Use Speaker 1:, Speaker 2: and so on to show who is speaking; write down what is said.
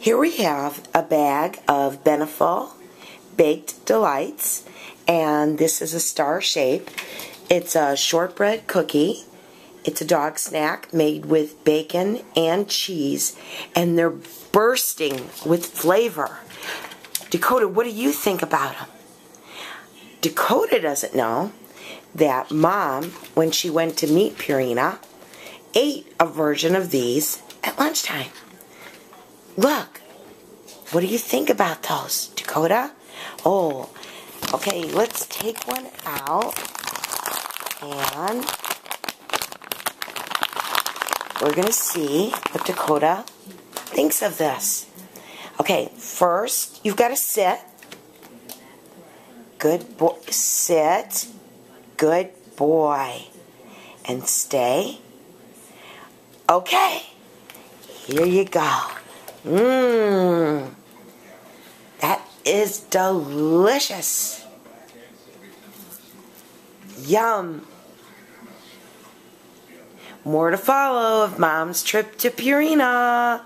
Speaker 1: Here we have a bag of Beneful Baked Delights, and this is a star shape. It's a shortbread cookie. It's a dog snack made with bacon and cheese, and they're bursting with flavor. Dakota, what do you think about them? Dakota doesn't know that Mom, when she went to meet Purina, ate a version of these at lunchtime. Look, what do you think about those, Dakota? Oh, okay, let's take one out, and we're going to see what Dakota thinks of this. Okay, first, you've got to sit. Good boy. Sit. Good boy. And stay. Okay, here you go. That is delicious. Yum. More to follow of Mom's trip to Purina.